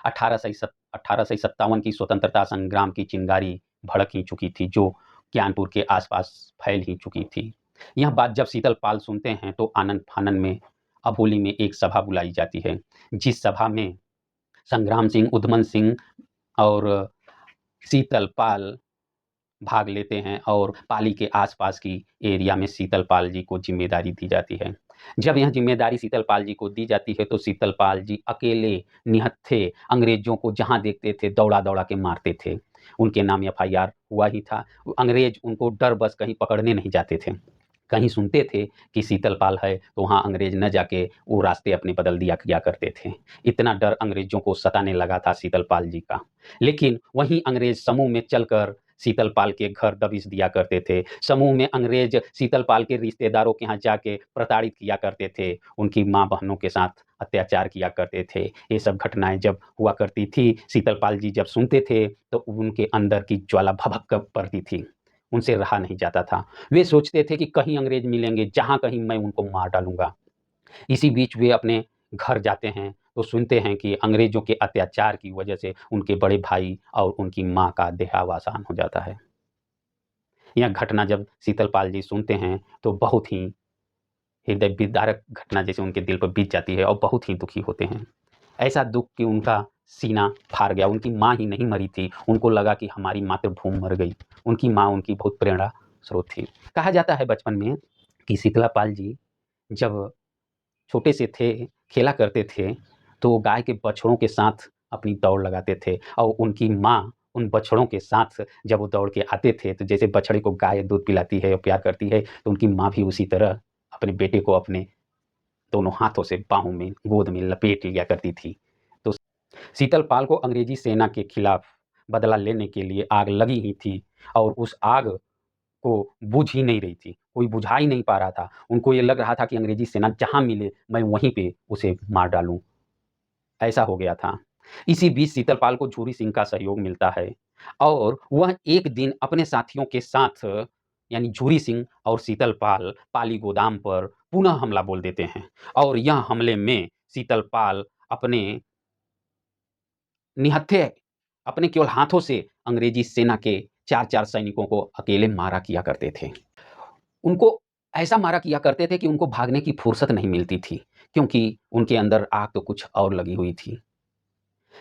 1857 की स्वतंत्रता संग्राम की चिंगारी भड़क ही चुकी थी, जो ज्ञानपुर के आसपास फैल ही चुकी थी। यह बात जब शीतलपाल सुनते हैं तो आनन-फानन में अबोली में एक सभा बुलाई जाती है, जिस सभा में संग्राम सिंह, उधमन सिंह और शीतलपाल भाग लेते हैं और पाली के आसपास की एरिया में शीतलपाल जी को जिम्मेदारी दी जाती है। जब यह जिम्मेदारी शीतलपाल जी को दी जाती है तो शीतलपाल जी अकेले निहत्थे अंग्रेजों को जहाँ देखते थे दौड़ा-दौड़ा के मारते थे। उनके नाम एफआईआर हुआ ही था। अंग्रेज उनको डर बस कहीं पकड़ने नहीं जाते थे। कहीं सुनते थे कि शीतलपाल है तो वहाँ अंग्रेज न जाके वो रास्ते अपने बदल दिया किया करते थे। इतना डर अंग्रेजों को सताने लगा था शीतलपाल जी का। लेकिन वहीं अंग्रेज समूह में चलकर शीतलपाल के घर दबिश दिया करते थे। समूह में अंग्रेज शीतलपाल के रिश्तेदारों के यहाँ जाके प्रताड़ित किया करते थे। उनकी माँ-बहनों के साथ अत्याचार किया करते थे। ये सब घटनाएँ जब हुआ करती थी, शीतलपाल जी जब सुनते थे तो उनके अंदर की ज्वाला भभक कर पड़ती थी। उनसे रहा नहीं जाता था। वे सोचते थे कि कहीं अंग्रेज मिलेंगे, जहाँ कहीं मैं उनको मार डालूँगा। इसी बीच वे अपने घर जाते हैं तो सुनते हैं कि अंग्रेजों के अत्याचार की वजह से उनके बड़े भाई और उनकी माँ का देहावसान हो जाता है। यह घटना जब शीतलपाल जी सुनते हैं तो बहुत ही हृदय विदारक घटना जैसे उनके दिल पर बीत जाती है और बहुत ही दुखी होते हैं। ऐसा दुःख कि उनका सीना फाड़ गया। उनकी माँ ही नहीं मरी थी, उनको लगा कि हमारी मातृभूमि मर गई। उनकी माँ उनकी बहुत प्रेरणा स्रोत थी। कहा जाता है बचपन में कि शीतलापाल जी जब छोटे से थे, खेला करते थे, तो गाय के बछड़ों के साथ अपनी दौड़ लगाते थे और उनकी माँ उन बछड़ों के साथ जब वो दौड़ के आते थे, तो जैसे बछड़े को गाय दूध पिलाती है और प्यार करती है, तो उनकी माँ भी उसी तरह अपने बेटे को अपने दोनों हाथों से बाहों में, गोद में लपेट लिया करती थी। तो शीतलपाल को अंग्रेजी सेना के खिलाफ बदला लेने के लिए आग लगी ही थी और उस आग को बुझ ही नहीं रही थी, कोई बुझा ही नहीं पा रहा था। उनको ये लग रहा था कि अंग्रेजी सेना जहाँ मिले, मैं वहीं पे उसे मार डालूँ, ऐसा हो गया था। इसी बीच शीतलपाल को झूरी सिंह का सहयोग मिलता है और वह एक दिन अपने साथियों के साथ यानी झूरी सिंह और शीतलपाल पाली गोदाम पर पुनः हमला बोल देते हैं और यह हमले में शीतलपाल अपने निहत्थे अपने केवल हाथों से अंग्रेजी सेना के 4-4 सैनिकों को अकेले मारा किया करते थे। उनको ऐसा मारा किया करते थे कि उनको भागने की फुर्सत नहीं मिलती थी, क्योंकि उनके अंदर आग तो कुछ और लगी हुई थी।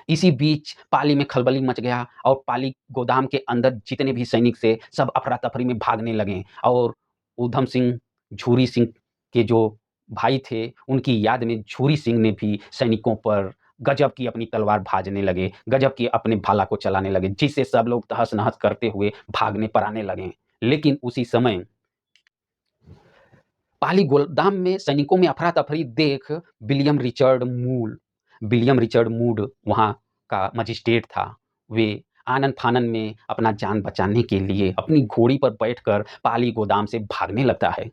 इसी बीच पाली में खलबली मच गया और पाली गोदाम के अंदर जितने भी सैनिक थे, सब अफरा-तफरी में भागने लगे और ऊधम सिंह, झूरी सिंह के जो भाई थे, उनकी याद में झूरी सिंह ने भी सैनिकों पर गजब की अपनी तलवार भाजने लगे, गजब की अपने भाला को चलाने लगे, जिससे सब लोग तहस-नहस करते हुए भागने पर आने लगे। लेकिन उसी समय पाली गोदाम में सैनिकों में अफरा-तफरी देख विलियम रिचर्ड मूड वहाँ का मजिस्ट्रेट था। वे आनन-फानन में अपना जान बचाने के लिए अपनी घोड़ी पर बैठकर पाली गोदाम से भागने लगता है।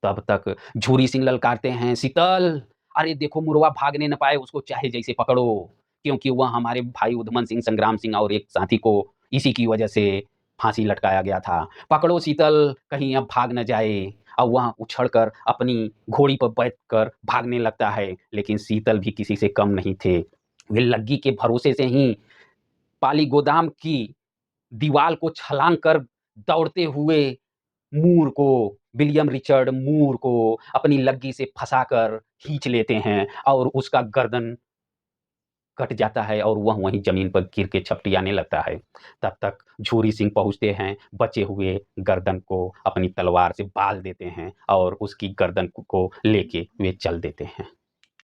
तब तक झूरी सिंह ललकारते हैं, "शीतल, अरे देखो मुरवा भागने न पाए, उसको चाहे जैसे पकड़ो, क्योंकि वह हमारे भाई उधमन सिंह, संग्राम सिंह और एक साथी को इसी की वजह से फांसी लटकाया गया था। पकड़ो शीतल, कहीं अब भाग न जाए।" और वह उछलकर अपनी घोड़ी पर बैठकर भागने लगता है, लेकिन शीतल भी किसी से कम नहीं थे। वे लग्गी के भरोसे से ही पाली गोदाम की दीवाल को छलांग कर दौड़ते हुए मूर को विलियम रिचर्ड मूर को अपनी लग्गी से फँसाकर खींच लेते हैं और उसका गर्दन कट जाता है और वह वहीं ज़मीन पर गिर के छपटियाने लगता है। तब तक झूरी सिंह पहुँचते हैं, बचे हुए गर्दन को अपनी तलवार से बाल देते हैं और उसकी गर्दन को लेके वे चल देते हैं।